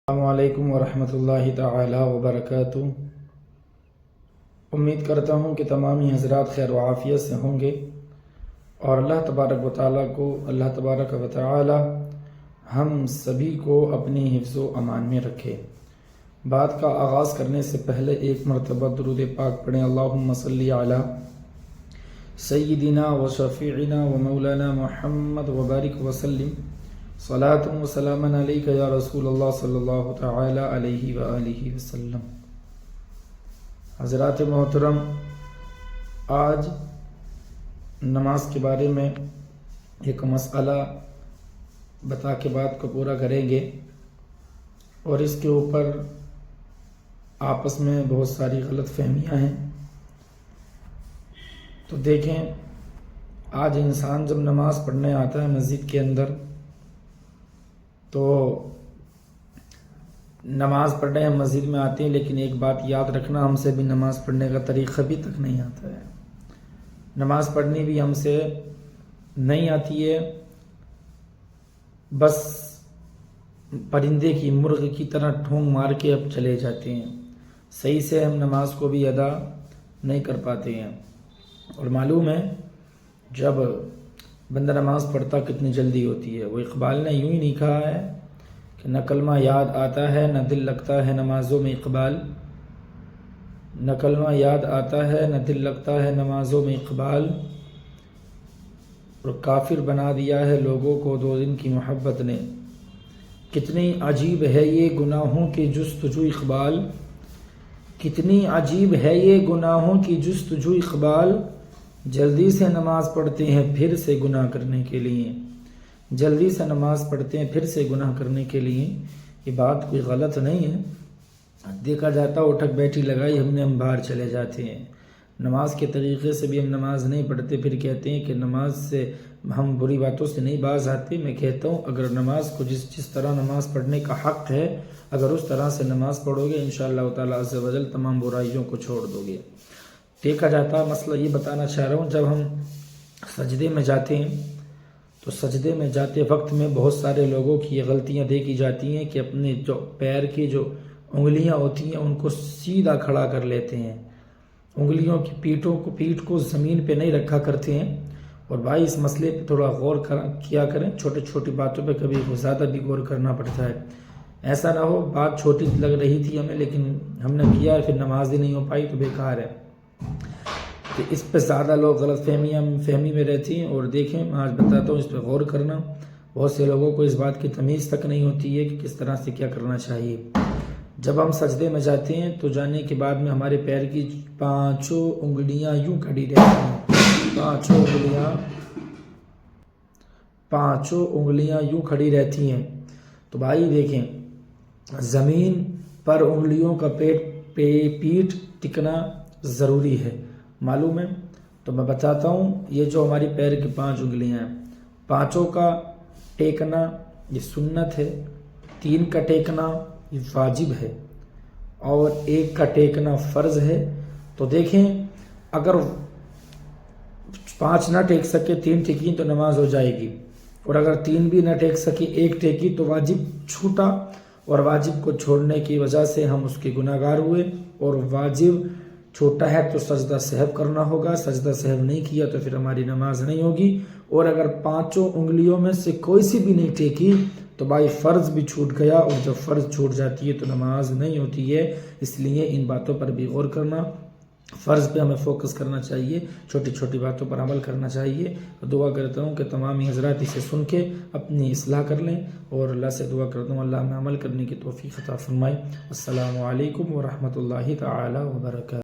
السلام علیکم ورحمۃ اللہ تعالی وبرکاتہ۔ امید کرتا ہوں کہ تمام ہی حضرات خیر و عافیت سے ہوں گے اور اللہ تبارک و تعالیٰ کو اللہ تبارک و تعالی ہم سبھی کو اپنی حفظ و امان میں رکھے۔ بات کا آغاز کرنے سے پہلے ایک مرتبہ درود پاک پڑھیں۔ اللہم صلی علی سیدنا و شفیعنا و مولانا محمد وبارک وسلم صلاۃ و سلام علیک یا رسول اللہ صلی اللہ تعالی علیہ وآلہ وسلم۔ حضرات محترم، آج نماز کے بارے میں ایک مسئلہ بتا کے بات کو پورا کریں گے اور اس کے اوپر آپس میں بہت ساری غلط فہمیاں ہیں۔ تو دیکھیں، آج انسان جب نماز پڑھنے آتا ہے مسجد کے اندر تو نماز پڑھنے ہم مسجد میں آتے ہیں، لیکن ایک بات یاد رکھنا، ہم سے بھی نماز پڑھنے کا طریقہ بھی تک نہیں آتا ہے۔ نماز پڑھنی بھی ہم سے نہیں آتی ہے، بس پرندے کی مرغ کی طرح ٹھونگ مار کے اب چلے جاتے ہیں، صحیح سے ہم نماز کو بھی ادا نہیں کر پاتے ہیں۔ اور معلوم ہے جب بندہ نماز پڑھتا کتنی جلدی ہوتی ہے۔ وہ اقبال نے یوں ہی نہیں کہا ہے کہ نہ کلمہ یاد آتا ہے نہ دل لگتا ہے نمازوں میں اقبال، نہ کلمہ یاد آتا ہے نہ دل لگتا ہے نمازوں میں اقبال، اور کافر بنا دیا ہے لوگوں کو دو دن کی محبت نے۔ کتنی عجیب ہے یہ گناہوں کی جستجو اقبال، کتنی عجیب ہے یہ گناہوں کی جستجو اقبال، جلدی سے نماز پڑھتے ہیں پھر سے گناہ کرنے کے لیے، جلدی سے نماز پڑھتے ہیں پھر سے گناہ کرنے کے لیے۔ یہ بات کوئی غلط نہیں ہے، دیکھا جاتا اٹھک بیٹھی لگائی ہم باہر چلے جاتے ہیں، نماز کے طریقے سے بھی ہم نماز نہیں پڑھتے، پھر کہتے ہیں کہ نماز سے ہم بری باتوں سے نہیں باز آتے۔ میں کہتا ہوں اگر نماز کو جس طرح نماز پڑھنے کا حق ہے، اگر اس طرح سے نماز پڑھو گے انشاءاللہ تعالیٰ عز و جل تمام برائیوں کو چھوڑ دو گے۔ دیکھا جاتا مسئلہ یہ بتانا چاہ رہا ہوں، جب ہم سجدے میں جاتے ہیں تو سجدے میں جاتے وقت میں بہت سارے لوگوں کی یہ غلطیاں دیکھی جاتی ہیں کہ اپنے جو پیر کی جو انگلیاں ہوتی ہیں ان کو سیدھا کھڑا کر لیتے ہیں، انگلیوں کی پیٹھ کو زمین پہ نہیں رکھا کرتے ہیں۔ اور بھائی اس مسئلے پہ تھوڑا غور کیا کریں، چھوٹی چھوٹی باتوں پہ کبھی زیادہ بھی غور کرنا پڑتا ہے۔ ایسا نہ ہو بات چھوٹی لگ رہی تھی ہمیں لیکن ہم نے کیا پھر نماز ہی نہیں ہو پائی تو بیکار ہے۔ تو اس پہ زیادہ لوگ غلط فہمی میں رہتی ہیں، اور دیکھیں میں آج بتاتا ہوں اس پہ غور کرنا۔ بہت سے لوگوں کو اس بات کی تمیز تک نہیں ہوتی ہے کہ کس طرح سے کیا کرنا چاہیے۔ جب ہم سجدے میں جاتے ہیں تو جانے کے بعد میں ہمارے پیر کی پانچوں انگلیاں یوں کھڑی رہتی ہیں، پانچوں انگلیاں یوں کھڑی رہتی ہیں۔ تو بھائی دیکھیں، زمین پر انگلیوں کا پیٹھ ٹکنا ضروری ہے، معلوم ہے؟ تو میں بتاتا ہوں، یہ جو ہماری پیر کی 5 انگلیاں ہیں، پانچوں کا ٹیکنا یہ سنت ہے، 3 کا ٹیکنا یہ واجب ہے، اور 1 کا ٹیکنا فرض ہے۔ تو دیکھیں اگر 5 نہ ٹیک سکے 3 ٹیکی تو نماز ہو جائے گی، اور اگر 3 بھی نہ ٹیک سکے 1 ٹیکی تو واجب چھوٹا، اور واجب کو چھوڑنے کی وجہ سے ہم اس کے گناہ گار ہوئے، اور واجب چھوٹا ہے تو سجدہ سہو کرنا ہوگا، سجدہ سہو نہیں کیا تو پھر ہماری نماز نہیں ہوگی۔ اور اگر 5 انگلیوں میں سے کوئی سی بھی نہیں ٹیکی تو بھائی فرض بھی چھوٹ گیا، اور جب فرض چھوٹ جاتی ہے تو نماز نہیں ہوتی ہے۔ اس لیے ان باتوں پر بھی غور کرنا، فرض پہ ہمیں فوکس کرنا چاہیے، چھوٹی چھوٹی باتوں پر عمل کرنا چاہیے۔ دعا کرتا ہوں کہ تمام حضرات اسے سن کے اپنی اصلاح کر لیں، اور اللہ سے دعا کرتا ہوں اللہ ہمیں عمل کرنے کی توفیق عطا فرمائے۔ السلام علیکم ورحمۃ اللہ تعالی وبرکاتہ۔